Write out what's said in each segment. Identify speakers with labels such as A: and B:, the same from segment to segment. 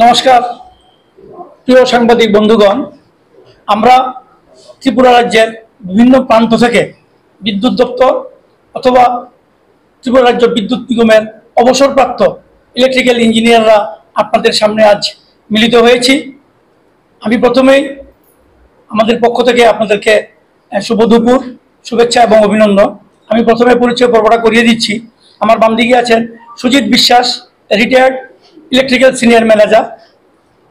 A: নমস্কার প্রিয় সাংবাদিক বন্ধুগণ, আমরা ত্রিপুরা রাজ্যের বিভিন্ন প্রান্ত থেকে বিদ্যুৎ দপ্তর অথবা ত্রিপুরা রাজ্য বিদ্যুৎ নিগমের অবসরপ্রাপ্ত ইলেকট্রিক্যাল ইঞ্জিনিয়াররা আপনাদের সামনে আজ মিলিত হয়েছি। আমি প্রথমেই আমাদের পক্ষ থেকে আপনাদেরকে শুভ দুপুর, শুভেচ্ছা এবং অভিনন্দন। আমি প্রথমে পরিচয় পর্বটা করিয়ে দিচ্ছি। আমার বাম দিকে আছেন সুজিত বিশ্বাস, রিটায়ার্ড ইলেকট্রিক্যাল সিনিয়র ম্যানেজার।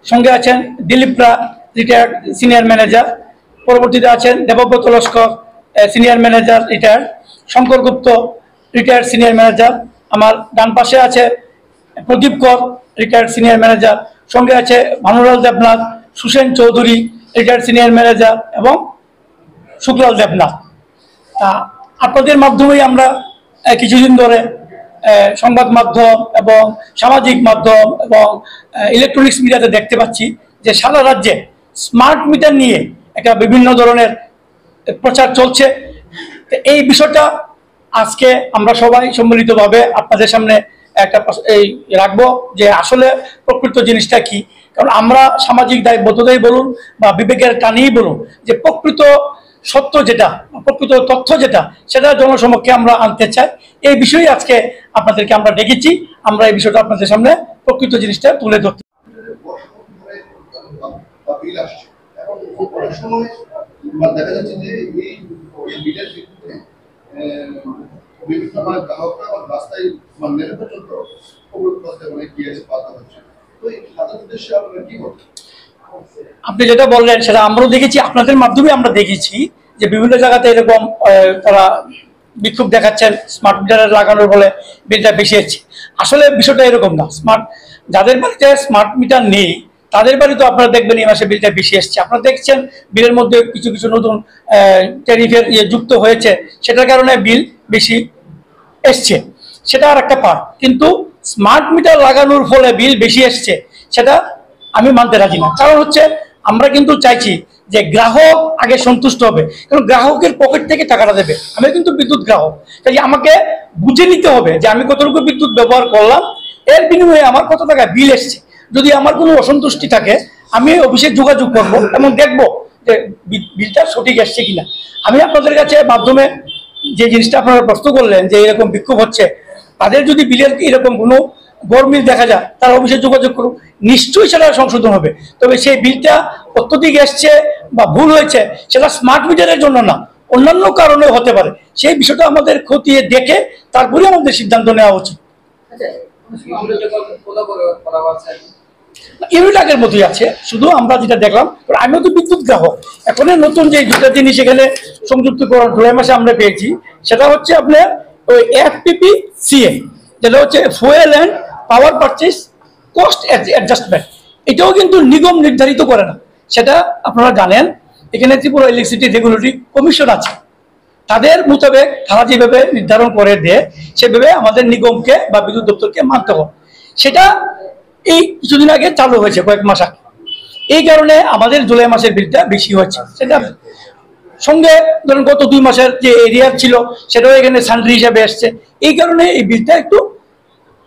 A: সঙ্গে আছেন দিলীপ রা, রিটায়ার্ড সিনিয়র ম্যানেজার। পরবর্তীতে আছেন Debabrata Laskar, senior manager retired. Shankar Gupta, retired senior manager. আমার ডান পাশে আছে প্রদীপ কর, রিটায়ার্ড সিনিয়র ম্যানেজার। সঙ্গে আছে Bhanulal Debnath, Susen Chowdhury, retired senior manager এবং শুক্লাল দেবনাথ। আপনাদের মাধ্যমেই আমরা কিছুদিন ধরে সংবাদ মাধ্যম এবং সামাজিক মাধ্যম এবং ইলেকট্রনিক্স মিডিয়াতে দেখতে পাচ্ছি যে সারা রাজ্যে স্মার্ট মিটার নিয়ে একটা বিভিন্ন ধরনের প্রচার চলছে। এই বিষয়টা আজকে আমরা সবাই সম্মিলিতভাবে আপনাদের সামনে একটা রাখবো যে আসলে প্রকৃত জিনিসটা কি। কারণ আমরা সামাজিক দায়বদ্ধতাই বলুন বা বিবেকের টানেই বলুন যে প্রকৃত সত্য যেটা, প্রকৃত তথ্য যেটা, সেটা জনসমক্ষে আমরা আনতে চাই। এই বিষয়ে আজকে আপনাদেরকে আমরা ডেকেছি। আমরা এই বিষয়টা আপনাদের সামনে প্রকৃত জিনিসটা তুলে ধরতে।
B: দেখা যাচ্ছে যে এই বিলের ভিত্তিতে বিভিন্ন গ্রাহকরা রাস্তায় মেরে পর্যন্ত
A: আপনি যেটা বললেন সেটা আমরাও দেখেছি, আপনাদের মাধ্যমে আমরা দেখেছি যে বিভিন্ন জায়গাতে এরকম তারা বিক্ষোভ দেখাচ্ছেন স্মার্ট মিটার লাগানোর ফলে বিলটা বেশি হচ্ছে। আসলে বিষয়টা এরকম না। যাদের বাড়িতে স্মার্ট মিটার নেই তাদের বাড়ি তো আপনারা দেখবেন এই মাসে বিলটা বেশি এসছে। আপনারা দেখছেন বিলের মধ্যে কিছু কিছু নতুন ট্যারিফের যুক্ত হয়েছে, সেটার কারণে বিল বেশি এসছে, সেটা আর একটা পার্ট। কিন্তু স্মার্ট মিটার লাগানোর ফলে বিল বেশি এসছে সেটা আমি মানতে রাজি না। কারণ হচ্ছে আমরা কিন্তু চাইছি যে গ্রাহক আগে সন্তুষ্ট হবে, কারণ গ্রাহকের পকেট থেকে টাকাটা দেবে। আমি কিন্তু বিদ্যুৎ গ্রাহক, তাই আমাকে বুঝে নিতে হবে যে আমি কতটুকু বিদ্যুৎ ব্যবহার করলাম, এর বিনিময়ে আমার কত টাকা বিল এসছে। যদি আমার কোনো অসন্তুষ্টি থাকে আমি অফিসে যোগাযোগ করব এবং দেখবো যে বিলটা সঠিক এসছে কিনা। আমি আপনাদের কাছে মাধ্যমে যে জিনিসটা আপনারা প্রশ্ন করলেন যে এরকম বিক্ষোভ হচ্ছে, তাদের যদি বিলের এরকম কোনো গরমিল দেখা যায় তারা অফিসে যোগাযোগ করুক, নিশ্চয়ই সেটা সংশোধন হবে। তবে সেই বিলটা অত্যধিক এসছে বা ভুল হয়েছে সেটা স্মার্ট মিটারের জন্য না, অন্যান্য কারণে হতে পারে। সেই বিষয়টা আমাদের খতিয়ে দেখে তারপরে আমাদের সিদ্ধান্ত নেওয়া উচিত। ইউনিট আগের মতোই আছে, শুধু আমরা যেটা দেখলাম, আমিও তো বিদ্যুৎ গ্রাহক। এখন নতুন যে দুটা জিনিস এখানে সংযুক্তকরণ জুলাই মাসে আমরা পেয়েছি সেটা হচ্ছে আপনার ওই এফপিপি সিএ, যেটা হচ্ছে fuel and power purchase cost adjustment. এটাও কিন্তু নিগম নির্ধারিত করে না, সেটা আপনারা জানেন। এখানে ত্রিপুরা ইলেকট্রিসিটি রেগুলেটরি কমিশন আছে, তাদের মোতাবেক তারা যেভাবে নির্ধারণ করে দেয় সেভাবে আমাদের নিগমকে বা বিদ্যুৎ দপ্তরকে মানতে হবে। সেটা এই কিছুদিন আগে চালু হয়েছে, কয়েক মাস আগে। এই কারণে আমাদের জুলাই মাসের বিলটা বেশি হচ্ছে। সেটা সঙ্গে ধরুন গত 2 মাসের যে এরিয়ার ছিল সেটাও এখানে সান্ড্রি হিসাবে এসছে, এই কারণে এই বিলটা একটু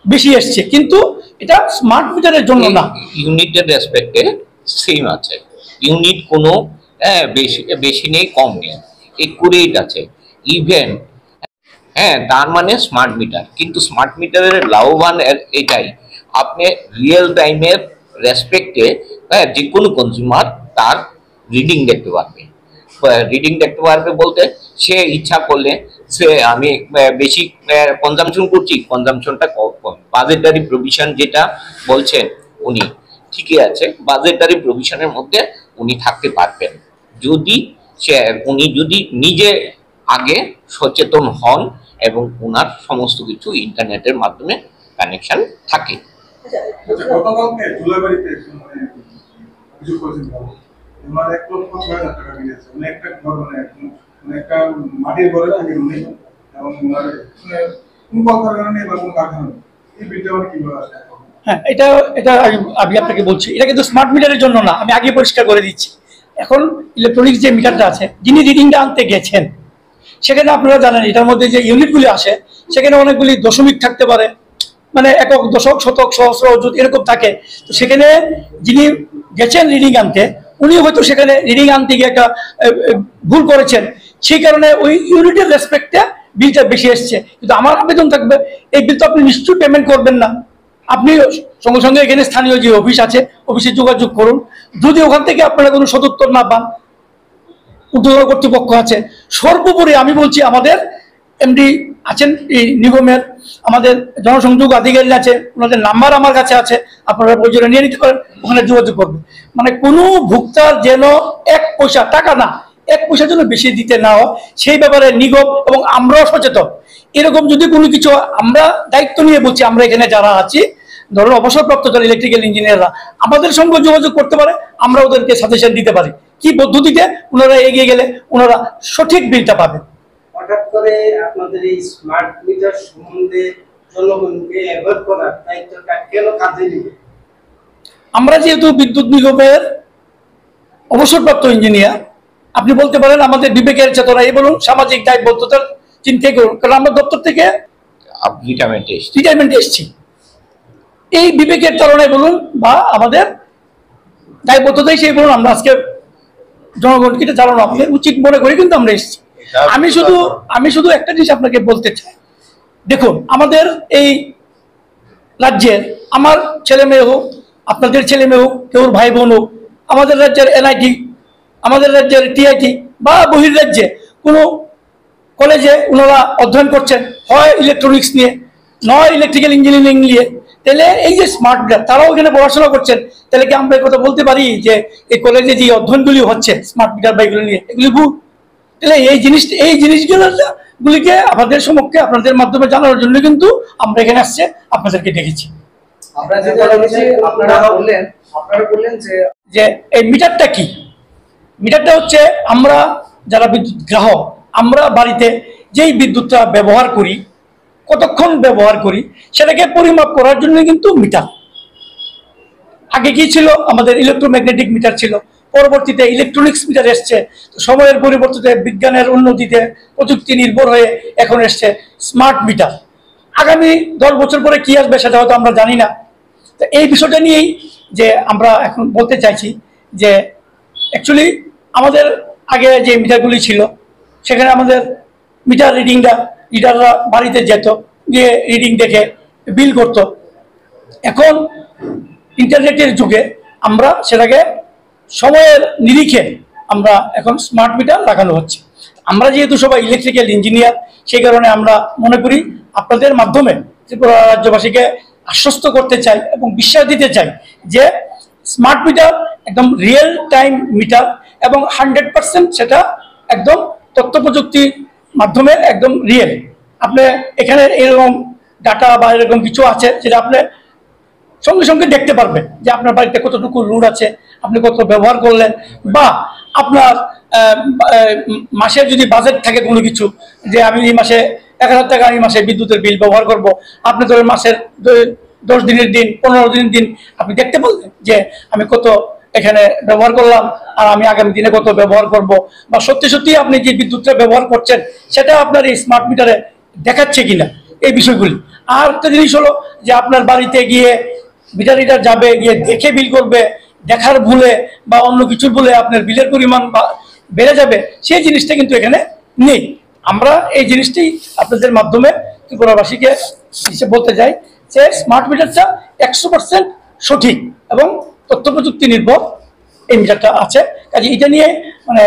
A: বেশি এসছে। কিন্তু এটা স্মার্ট মিটারের জন্য না,
C: ইউনিটের রেসপেক্টে সেম আছে। ইউনিট কোনো বেশি নেই, কম নেই, একুরেট আছে ইভেন। তার মানে স্মার্ট মিটার। কিন্তু স্মার্ট মিটারের লাভবান এটাই, আপনি রিয়েল টাইমের রেসপেক্টে যে কোনো কনজিউমার তার রিডিং দেখতে পারবে। রিডিং দেখতে পারবে বলতে সে ইচ্ছা করলে সে আমি বেশি কনজামশন করছি, কনজামশনটা কম। বাজেটারি প্রভিশন যেটা বলছেন উনি ঠিকই আছে, বাজেটারি প্রভিশনের মধ্যে উনি থাকতে পারবেন উনি যদি নিজে আগে সচেতন হন এবং ওনার সমস্ত কিছু ইন্টারনেটের মাধ্যমে কানেকশন থাকে।
A: হ্যাঁ, এটা আমি আপনাকে বলছি, এটা কিন্তু স্মার্ট মিটারের জন্য না, আমি আগে পরিষ্কার করে দিচ্ছি। এখন ইলেকট্রনিক্স যে মিটারটা আছে, যিনি রিডিংটা আনতে গেছেন সেখানে আপনারা জানেন এটার মধ্যে যে ইউনিটগুলি আসে সেখানে অনেকগুলি দশমিক থাকতে পারে, মানে একক, দশক, শতক, সহস্র, অযুত এরকম থাকে। তো সেখানে যিনি গেছেন রিডিং আনতে, উনি হয়তো সেখানে রিডিং আনতে গিয়ে একটা ভুল করেছেন, সেই কারণে ওই ইউনিটের রেসপেক্টে বিলটা বেশি এসছে। কিন্তু আমার আবেদন থাকবে, এই বিল তো আপনি নিশ্চয়ই পেমেন্ট করবেন না, আপনি সঙ্গে সঙ্গে এখানে স্থানীয় যে অফিস আছে অফিসে যোগাযোগ করুন। যদি ওখান থেকে আপনারা কোনো সদুত্তর না পান, ঊর্ধ্বতন কর্তৃপক্ষ আছে, সর্বোপরি আমি বলছি আমাদের এমডি আছেন এই নিগমের, আমাদের জনসংযোগ আধিকারিক আছে, ওনাদের নাম্বার আমার কাছে আছে, আপনারা প্রয়োজনে নিয়ে নিতে পারেন, ওখানে যোগাযোগ করবেন। মানে কোনো ভোক্তার যেন এক পয়সা, টাকা না, এক পয়সা যেন বেশি দিতে না হয়, সেই ব্যাপারে নিগম এবং আমরাও সচেতন। এরকম যদি কোনো কিছু, আমরা দায়িত্ব নিয়ে বলছি, আমরা এখানে যারা আছি, ধরুন অবসরপ্রাপ্ত যারা ইলেকট্রিক্যাল ইঞ্জিনিয়াররা আমাদের সঙ্গে যোগাযোগ করতে পারে, আমরা ওদেরকে সাজেশন দিতে পারি কি পদ্ধতিতে ওনারা এগিয়ে গেলে ওনারা সঠিক বিলটা পাবেন।
D: হঠাৎ করে আপনাদের এই স্মার্ট মিটার সম্বন্ধে জনগণকে অ্যাওয়্যার করার দায়িত্বটা কেন কাজে নেবে?
A: আমরা যেহেতু বিদ্যুৎ নিগমের অবসরপ্রাপ্ত ইঞ্জিনিয়ার, আপনি বলতে পারেন আমাদের বিবেকের চেতনা, এই বলুন সামাজিক দায়বদ্ধতার চিন্তাই করুন, কারণ আমরা দপ্তর থেকে রিটায়ারমেন্টে এসেছি, এই বিবেকের কারণে বলুন বা আমাদের দায়বদ্ধতাই সেই বলুন, আমরা আজকে জনগণকে চালানো আমাদের উচিত মনে করি, কিন্তু আমরা এসেছি। আমি শুধু একটা জিনিস আপনাকে বলতে চাই, দেখুন আমাদের এই রাজ্যের, আমার ছেলে মেয়ে হোক, আপনাদের ছেলে মেয়ে হোক, কেউ ভাই বোন হোক, আমাদের রাজ্যের এনআইটি, আমাদের রাজ্যের টিআইটি বা বহির্রাজ্যে কোনো কলেজে ওনারা অধ্যয়ন করছেন, হয় ইলেকট্রনিক্স নিয়ে, নয় ইলেকট্রিক্যাল ইঞ্জিনিয়ারিং নিয়ে, তাহলে এই যে স্মার্ট মিটার তারাও এখানে পড়াশোনা করছেন, তাহলে কি আমরা এই কথা বলতে পারি যে এই কলেজে যে অধ্যয়নগুলি হচ্ছে স্মার্ট মিটার বা এগুলো নিয়ে, এগুলি ভুল? তাহলে এই জিনিসগুলিকে আপনাদের সমক্ষে আপনাদের মাধ্যমে জানানোর জন্য কিন্তু আমরা এখানে আসছে, আপনাদেরকে ডেকেছি।
D: আপনারা বললেন
A: যে এই মিটারটা কি, মিটারটা হচ্ছে আমরা যারা বিদ্যুৎ গ্রাহক, আমরা বাড়িতে যেই বিদ্যুৎটা ব্যবহার করি, কতক্ষণ ব্যবহার করি, সেটাকে পরিমাপ করার জন্য কিন্তু মিটার। আগে কি ছিল, আমাদের ইলেকট্রোম্যাগনেটিক মিটার ছিল, পরবর্তীতে ইলেকট্রনিক্স মিটার এসছে। সময়ের পরিবর্তিতে, বিজ্ঞানের উন্নতিতে, প্রযুক্তি নির্ভর হয়ে এখন এসছে স্মার্ট মিটার। আগামী 10 বছর পরে কি আসবে সেটা হয়তো আমরা জানি না। তো এই বিষয়টা নিয়েই যে আমরা এখন বলতে চাইছি যে অ্যাকচুয়ালি আমাদের আগে যে মিটারগুলি ছিল, সেখানে আমাদের মিটার রিডাররা বাড়িতে যেত, গিয়ে রিডিং দেখে বিল করত। এখন ইন্টারনেটের যুগে আমরা সেটাকে সময়ের নিরিখে আমরা এখন স্মার্ট মিটার লাগানো হচ্ছে। আমরা যেহেতু সবাই ইলেকট্রিক্যাল ইঞ্জিনিয়ার, সেই কারণে আমরা মনে করি আপনাদের মাধ্যমে ত্রিপুরা রাজ্যবাসীকে আশ্বস্ত করতে চাই এবং বিশ্বাস দিতে চাই যে স্মার্ট মিটার একদম রিয়েল টাইম মিটার এবং 100% সেটা একদম তথ্য প্রযুক্তির মাধ্যমে একদম রিয়েল। আপনি এখানে এরকম ডাটা বা এরকম কিছু আছে যেটা আপনি সঙ্গে সঙ্গে দেখতে পারবেন যে আপনার বাড়িতে কতটুকু লোড আছে, আপনি কত ব্যবহার করলেন, বা আপনার মাসের যদি বাজেট থাকে কোনো কিছু, যে আমি এই মাসে 1000 টাকা আমি মাসে বিদ্যুতের বিল ব্যবহার করব, আপনি ধরেন মাসের 10 দিনের দিন, 15 দিনের দিন আপনি দেখতে পারলেন যে আমি কত এখানে ব্যবহার করলাম আর আমি আগামী দিনে কত ব্যবহার করব, বা সত্যি সত্যি আপনি যে বিদ্যুৎটা ব্যবহার করছেন সেটা আপনার এই স্মার্ট মিটারে দেখাচ্ছে কিনা, এই বিষয়গুলি। আর একটা জিনিস হলো যে আপনার বাড়িতে গিয়ে মিটার রিডার যাবে, গিয়ে দেখে বিল করবে, দেখার ভুলে বা অন্য কিছুর ভুলে আপনার বিলের পরিমাণ বেড়ে যাবে, সেই জিনিসটা কিন্তু এখানে নেই। আমরা এই জিনিসটি আপনাদের মাধ্যমে ত্রিপুরাবাসীকে বলতে চাই যে স্মার্ট মিটারটা 100% সঠিক এবং তথ্য প্রযুক্তি নির্ভর এই মিটারটা আছে। কাজে এটা নিয়ে মানে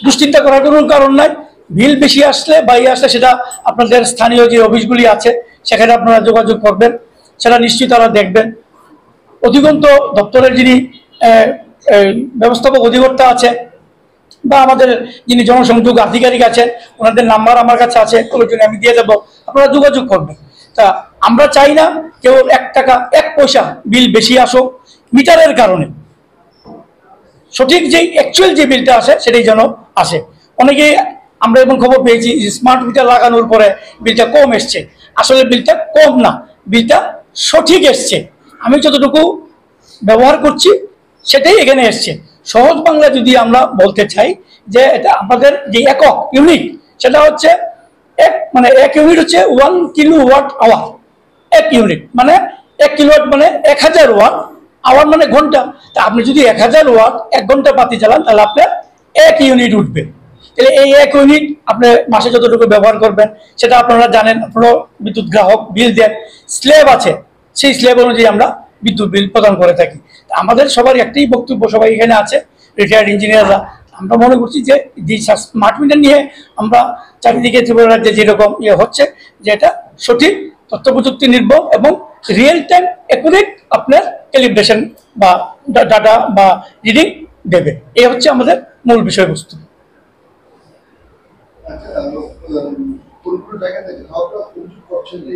A: দুশ্চিন্তা করার কোনো কারণ নাই। বিল বেশি আসলে বা আসলে সেটা আপনাদের স্থানীয় যে অফিসগুলি আছে সেখানে আপনারা যোগাযোগ করবেন, সেটা নিশ্চয়ই তারা দেখবেন। অধিকন্ত দপ্তরের যিনি ব্যবস্থাপক অধিকর্তা আছে বা আমাদের যিনি জনসংযোগ আধিকারিক আছেন, ওনাদের নাম্বার আমার কাছে আছে, প্রয়োজনে আমি দিয়ে দেবো, আপনারা যোগাযোগ করবেন। তা আমরা চাই না কেউ 1 টাকা 1 পয়সা বিল বেশি আসুক মিটারের কারণে, সঠিক যে অ্যাকচুয়াল যে বিলটা আসে সেটাই যেন আসে। অনেকেই আমরা এমন খবর পেয়েছি স্মার্ট মিটার লাগানোর পরে বিলটা কম এসছে, আসলে বিলটা কম না, বিলটা সঠিক এসছে। আমি যতটুকু ব্যবহার করছি সেটাই এখানে এসছে। সহজ বাংলা যদি আমরা বলতে চাই যে এটা আমাদের যে একক ইউনিট, সেটা হচ্ছে 1 ইউনিট হচ্ছে 1 কিলোওয়াট আওয়ার, 1 ইউনিট, মানে 1 কিলোওয়াট মানে 1000 ওয়াট, আওয়ার মানে ঘন্টা। তা আপনি যদি 1000 ওয়াট 1 ঘন্টা বাতি চালান তাহলে আপনার 1 ইউনিট উঠবে। তাহলে এই 1 ইউনিট আপনি মাসে যতটুকু ব্যবহার করবেন সেটা আপনারা জানেন, আপনারা বিদ্যুৎ গ্রাহক বিল দেন, স্ল্যাব আছে, সেই স্ল্যাব অনুযায়ী আমরা বিদ্যুৎ বিল প্রদান করে থাকি। আমাদের সবার একটাই বক্তব্য, সবাই এখানে আছে রিটায়ার্ড ইঞ্জিনিয়াররা, আমরা মনে করছি যে স্মার্ট মিটার নিয়ে আমরা চারিদিকে ত্রিপুরা রাজ্যে যেরকম হচ্ছে, যে এটা সঠিক তথ্য প্রযুক্তি নির্ভর এবং রিয়েল টাইম অ্যাকুরেট আপনার ক্যালিব্রেশন বা ডাটা বা রিডিং দেবে। এই হচ্ছে আমাদের মূল বিষয়বস্তু।
B: আচ্ছা, কোন কোন জায়গাতে গ্রাহকরা অভিযোগ করছেন যে